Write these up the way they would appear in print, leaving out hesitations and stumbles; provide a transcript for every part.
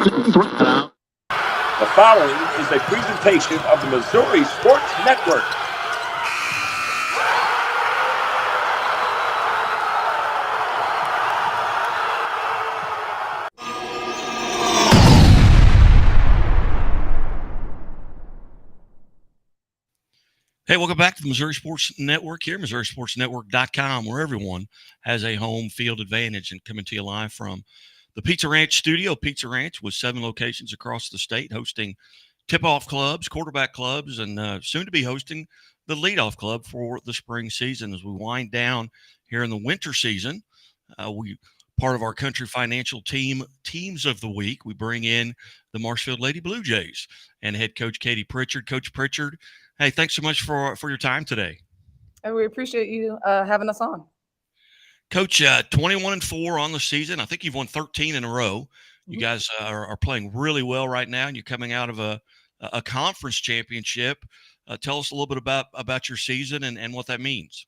The following is a presentation of the Missouri Sports Network. Hey, welcome back to the Missouri Sports Network here, MissouriSportsNetwork.com, where everyone has a home field advantage, and coming to you live from the Pizza Ranch studio. Pizza Ranch with 7 locations across the state, hosting tip-off clubs, quarterback clubs, and soon to be hosting the leadoff club for the spring season. As we wind down here in the winter season, we part of our Country Financial Teams of the Week, we bring in the Marshfield Lady Blue Jays and head coach Katie Pritchard. Coach Pritchard, hey, thanks so much for your time today. And we appreciate you having us on. Coach, 21-4 on the season. I think you've won 13 in a row. You guys are playing really well right now, and you're coming out of a conference championship. Tell us a little bit about your season and what that means.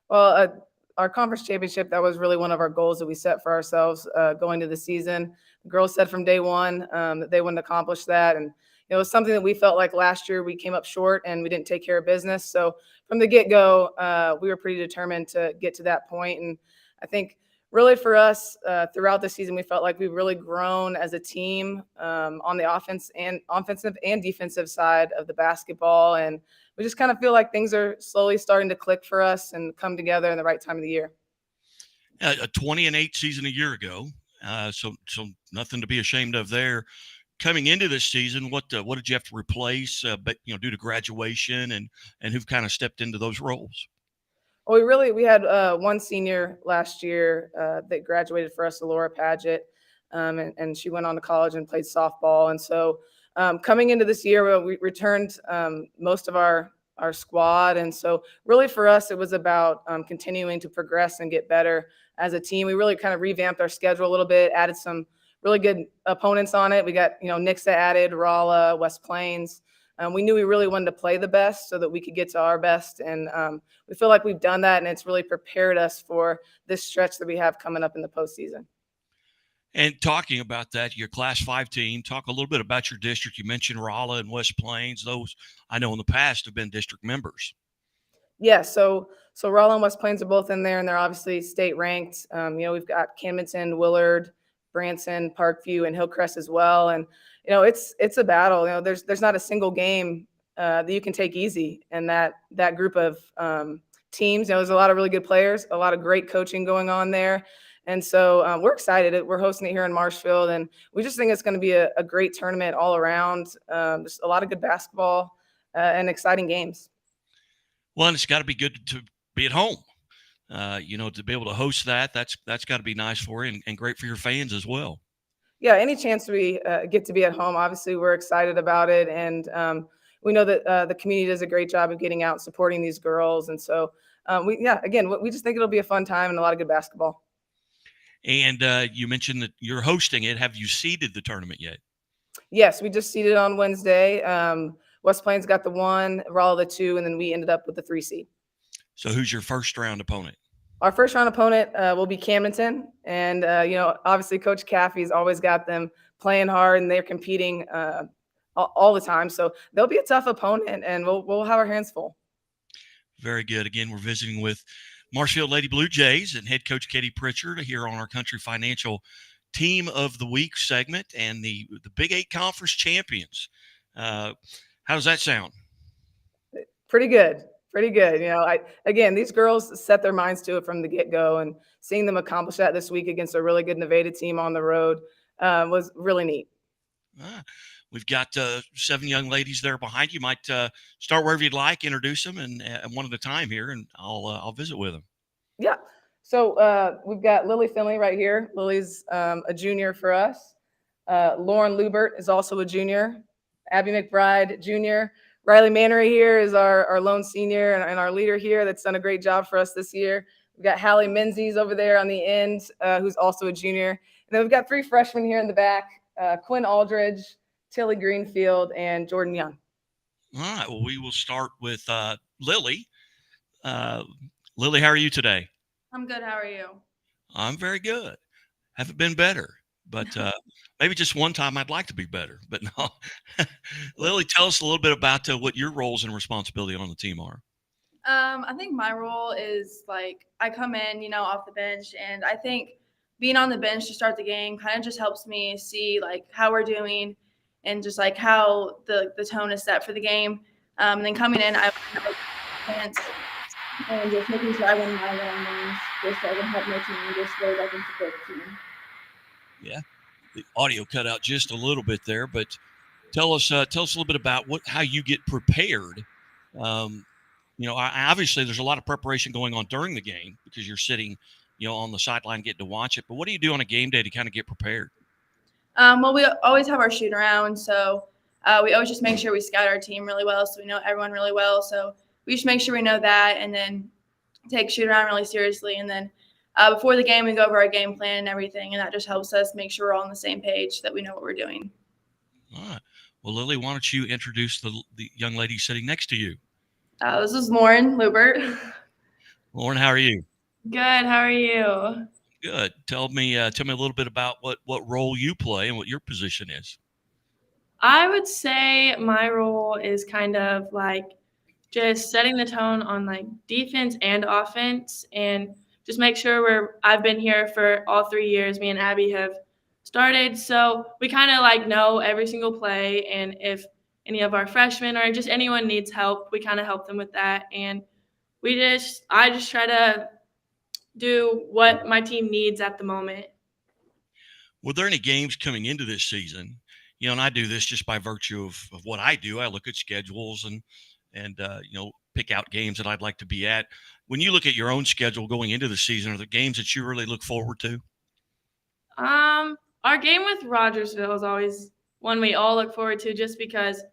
Well, our conference championship, that was really one of our goals that we set for ourselves going to the season. The girls said from day one that they wouldn't accomplish that. And it was something that we felt like last year we came up short and we didn't take care of business. So from the get-go, we were pretty determined to get to that point. And I think really for us throughout the season, we felt like we've really grown as a team on the offensive and defensive side of the basketball. And we just kind of feel like things are slowly starting to click for us and come together in the right time of the year. A 20-8 season a year ago, so nothing to be ashamed of there. Coming into this season, what did you have to replace, but due to graduation, and who've kind of stepped into those roles? Well, we had one senior last year that graduated for us, Laura Paget, and she went on to college and played softball. And so coming into this year, we returned most of our squad. And so really for us, it was about continuing to progress and get better as a team. We really kind of revamped our schedule a little bit, added some really good opponents on it. We got, Nixa added, Rolla, West Plains. We knew we really wanted to play the best so that we could get to our best. And we feel like we've done that, and it's really prepared us for this stretch that we have coming up in the postseason. And talking about that, your Class 5 team, talk a little bit about your district. You mentioned Rolla and West Plains. Those, I know in the past, have been district members. Yeah, so Rolla and West Plains are both in there, and they're obviously state ranked. We've got Camdenton, Willard, Branson, Parkview, and Hillcrest as well. And it's a battle. There's not a single game that you can take easy in that group of teams. There's a lot of really good players, a lot of great coaching going on there. And so we're excited. We're hosting it here in Marshfield, and we just think it's going to be a great tournament all around. Just a lot of good basketball and exciting games. Well, and it's got to be good to be at home. To be able to host that's got to be nice for you and great for your fans as well. Yeah, any chance we get to be at home, obviously we're excited about it. And we know that the community does a great job of getting out and supporting these girls. And so, we just think it'll be a fun time and a lot of good basketball. And you mentioned that you're hosting it. Have you seeded the tournament yet? Yes, we just seeded on Wednesday. West Plains got the 1, Rolla the 2, and then we ended up with the 3 seed. So who's your first round opponent? Our first round opponent will be Camdenton. And, obviously Coach Caffey's always got them playing hard, and they're competing all the time. So they'll be a tough opponent, and we'll have our hands full. Very good. Again, we're visiting with Marshfield Lady Blue Jays and head coach Katie Pritchard here on our Country Financial Team of the Week segment, and the Big 8 Conference champions. How does that sound? Pretty good. Pretty good. Again, these girls set their minds to it from the get-go, and seeing them accomplish that this week against a really good Nevada team on the road was really neat. We've got 7 young ladies there behind you. Might start wherever you'd like, introduce them, and one at a time here, and I'll visit with them. Yeah. So we've got Lily Finley right here. Lily's a junior for us. Lauren Lubert is also a junior. Abby McBride, junior. Riley Mannery here is our lone senior and our leader here that's done a great job for us this year. We've got Hallie Menzies over there on the end, who's also a junior. And then we've got 3 freshmen here in the back, Quinn Aldridge, Tilly Greenfield, and Jordan Young. All right. Well, we will start with Lily. Lily, how are you today? I'm good. How are you? I'm very good. Haven't been better. but maybe just one time I'd like to be better. But no. Lily, tell us a little bit about what your roles and responsibility on the team are. I think my role is like I come in, off the bench, and I think being on the bench to start the game kind of just helps me see like how we're doing and just like how the tone is set for the game. And then coming in, I have a chance and just making sure I win my one-on-ones just so I can help my team just so that I can support the team. Yeah, the audio cut out just a little bit there, but tell us a little bit about how you get prepared. Obviously there's a lot of preparation going on during the game because you're sitting, on the sideline getting to watch it. But what do you do on a game day to kind of get prepared? Well, we always have our shoot around, so we always just make sure we scout our team really well, so we know everyone really well. So we just make sure we know that, and then take shoot around really seriously. And then before the game, we go over our game plan and everything, and that just helps us make sure we're all on the same page, that we know what we're doing. All right. Well, Lily, why don't you introduce the young lady sitting next to you? This is Lauren Lubert. Lauren, how are you? Good. How are you? Good. Tell me a little bit about what role you play and what your position is. I would say my role is kind of like just setting the tone on like defense and offense, and just make sure I've been here for all 3 years. Me and Abby have started, so we kind of like know every single play, and if any of our freshmen or just anyone needs help, we kind of help them with that. And I just try to do what my team needs at the moment. Were there any games coming into this season? And I do this just by virtue of what I do. I look at schedules and pick out games that I'd like to be at. When you look at your own schedule going into the season, are there games that you really look forward to? Our game with Rogersville is always one we all look forward to, just because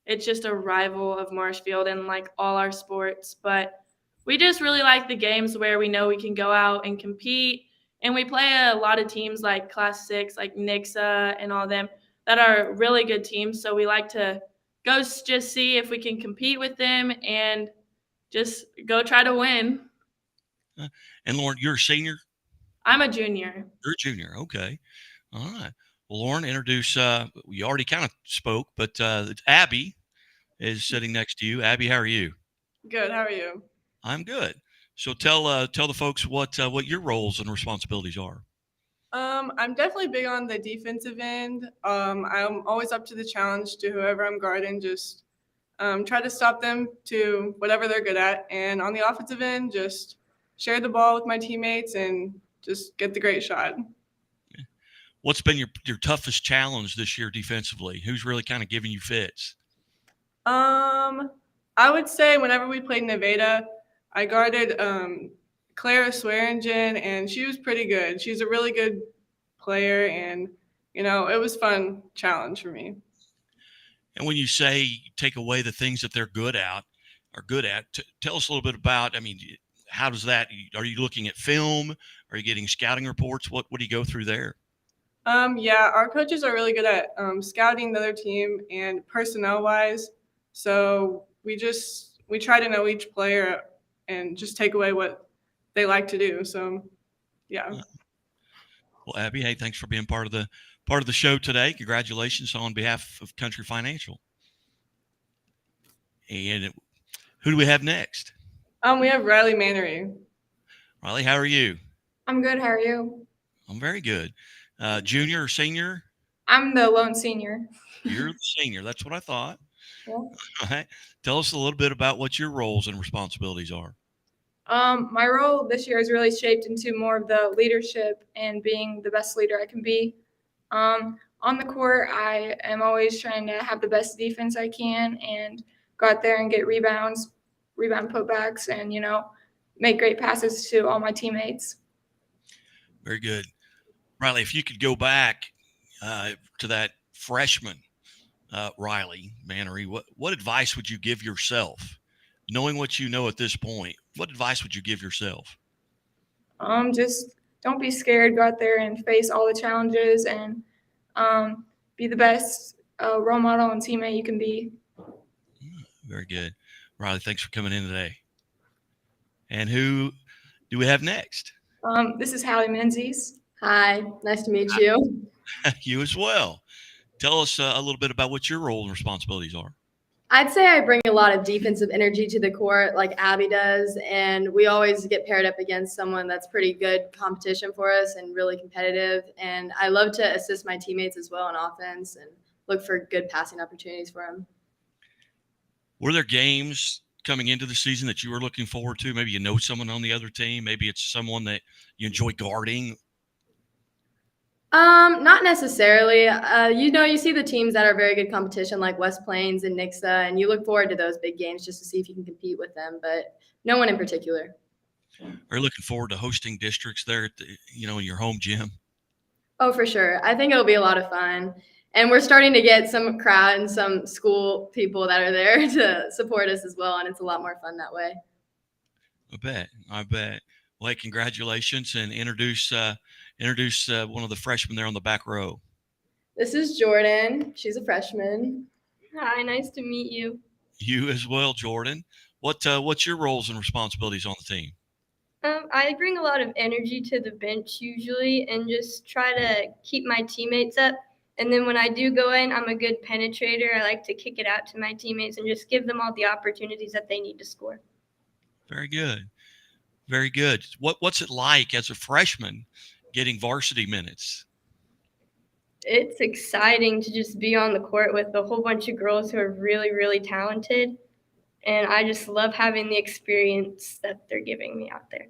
it's just a rival of Marshfield in like all our sports. But we just really like the games where we know we can go out and compete, and we play a lot of teams like Class 6, like Nixa and all them, that are really good teams. So we like to go just see if we can compete with them and just go try to win. And Lauren, you're a senior? I'm a junior. You're a junior. Okay. All right. Well, Lauren, introduce, we already kind of spoke, but Abby is sitting next to you. Abby, how are you? Good. How are you? I'm good. So tell the folks what your roles and responsibilities are. I'm definitely big on the defensive end. I'm always up to the challenge to whoever I'm guarding, just try to stop them to whatever they're good at. And on the offensive end, just share the ball with my teammates and just get the great shot. What's been your toughest challenge this year defensively? Who's really kind of giving you fits? I would say whenever we played Nevada, I guarded Clara Swearingen, and she was pretty good. She's a really good player, and it was a fun challenge for me. And when you say take away the things that they're good at, tell us a little bit about. I mean, how does that? Are you looking at film? Are you getting scouting reports? What do you go through there? Yeah, our coaches are really good at scouting the other team and personnel-wise. So we try to know each player and just take away what they like to do. So, yeah. Well, Abby, hey, thanks for being part of the show today. Congratulations on behalf of Country Financial. And who do we have next? We have Riley Mannery. Riley, how are you? I'm good. How are you? I'm very good. Junior or senior? I'm the lone senior. You're the senior. That's what I thought. Yeah. All right. Tell us a little bit about what your roles and responsibilities are. My role this year is really shaped into more of the leadership and being the best leader I can be. On the court, I am always trying to have the best defense I can and go out there and get rebound putbacks, and make great passes to all my teammates. Very good. Riley, if you could go back to that freshman, Riley Mannery, what advice would you give yourself, knowing what you know at this point? What advice would you give yourself? Just don't be scared. Go out there and face all the challenges, and be the best role model and teammate you can be. Very good. Riley, thanks for coming in today. And who do we have next? This is Hallie Menzies. Hi, nice to meet you. You as well. Tell us a little bit about what your role and responsibilities are. I'd say I bring a lot of defensive energy to the court, like Abby does, and we always get paired up against someone that's pretty good competition for us and really competitive. And I love to assist my teammates as well on offense and look for good passing opportunities for them. Were there games coming into the season that you were looking forward to? Maybe you know someone on the other team. Maybe it's someone that you enjoy guarding. Not necessarily. You see the teams that are very good competition like West Plains and Nixa, and you look forward to those big games just to see if you can compete with them, but no one in particular. Are you looking forward to hosting districts there at in your home gym? Oh, for sure. I think it'll be a lot of fun. And we're starting to get some crowd and some school people that are there to support us as well, and it's a lot more fun that way. I bet. Well, hey, congratulations, and introduce one of the freshmen there on the back row. This is Jordan. She's a freshman. Hi, nice to meet you. You as well, Jordan. What's your roles and responsibilities on the team? I bring a lot of energy to the bench usually and just try to keep my teammates up. And then when I do go in, I'm a good penetrator. I like to kick it out to my teammates and just give them all the opportunities that they need to score. Very good. Very good. What's it like as a freshman getting varsity minutes? It's exciting to just be on the court with a whole bunch of girls who are really, really talented. And I just love having the experience that they're giving me out there.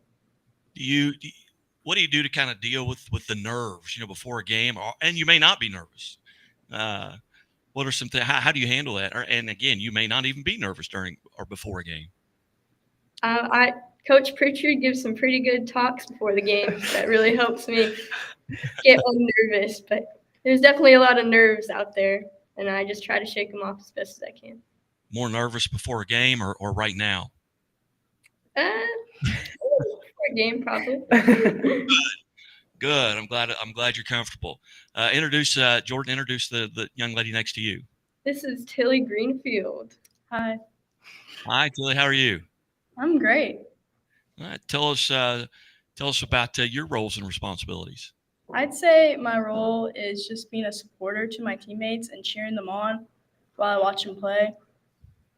What do you do to kind of deal with the nerves, before a game? And you may not be nervous. What are some things? How do you handle that? And again, you may not even be nervous during or before a game. Coach Pritchard gives some pretty good talks before the games that really helps me get unnervous. But there's definitely a lot of nerves out there, and I just try to shake them off as best as I can. More nervous before a game or right now? Before a game, probably. Good. I'm glad you're comfortable. Jordan, introduce the young lady next to you. This is Tilly Greenfield. Hi, Hi, Tilly. How are you? I'm great. All right. Tell us about your roles and responsibilities. I'd say my role is just being a supporter to my teammates and cheering them on while I watch them play.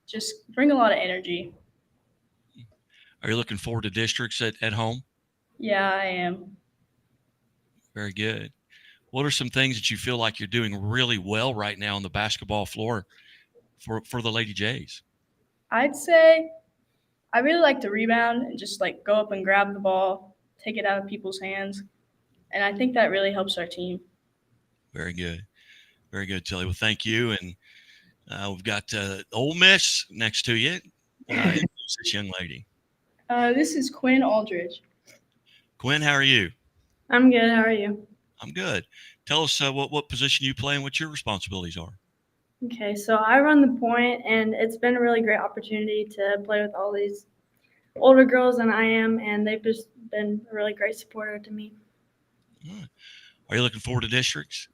Just bring a lot of energy. Are you looking forward to districts at home? Yeah, I am. Very good. What are some things that you feel like you're doing really well right now on the basketball floor for the Lady Jays? I'd say I really like to rebound and just like go up and grab the ball, take it out of people's hands. And I think that really helps our team. Very good. Very good, Tilly. Well, thank you. And we've got Ole Miss next to you. Who's this young lady? This is Quinn Aldridge. Quinn, how are you? I'm good. How are you? I'm good. Tell us what position you play and what your responsibilities are. Okay, so I run the point, and it's been a really great opportunity to play with all these older girls than I am, and they've just been a really great supporter to me. Are you looking forward to districts?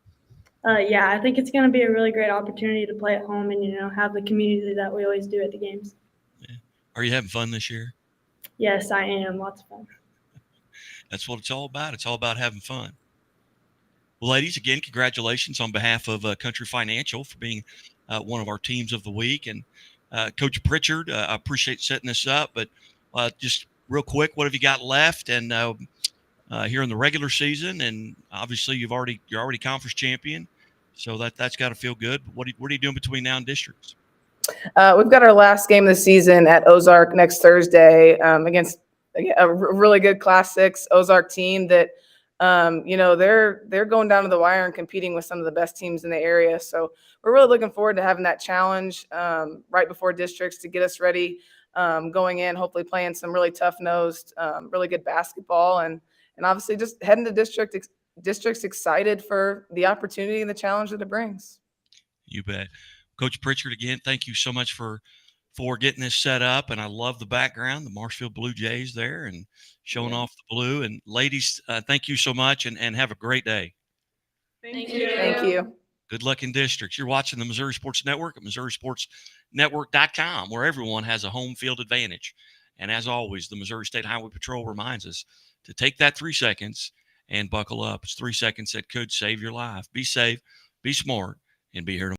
Yeah, I think it's going to be a really great opportunity to play at home and, have the community that we always do at the games. Yeah. Are you having fun this year? Yes, I am. Lots of fun. That's what it's all about. It's all about having fun. Well, ladies, again, congratulations on behalf of Country Financial for being one of our teams of the week. And Coach Pritchard, I appreciate setting this up. But just real quick, what have you got left? And here in the regular season, and obviously you're already conference champion, so that's got to feel good. What are you doing between now and districts? We've got our last game of the season at Ozark next Thursday against a really good Class 6 Ozark team that, they're going down to the wire and competing with some of the best teams in the area. So we're really looking forward to having that challenge right before districts to get us ready going in, hopefully playing some really tough-nosed, really good basketball, and obviously just heading to districts excited for the opportunity and the challenge that it brings. You bet. Coach Pritchard, again, thank you so much for getting this set up. And I love the background, the Marshfield Blue Jays there and showing off the blue. And ladies, thank you so much and have a great day. Thank you. Thank you. Good luck in districts. You're watching the Missouri Sports Network at MissouriSportsNetwork.com, where everyone has a home field advantage. And as always, the Missouri State Highway Patrol reminds us to take that 3 seconds and buckle up. It's 3 seconds that could save your life. Be safe, be smart, and be here tomorrow.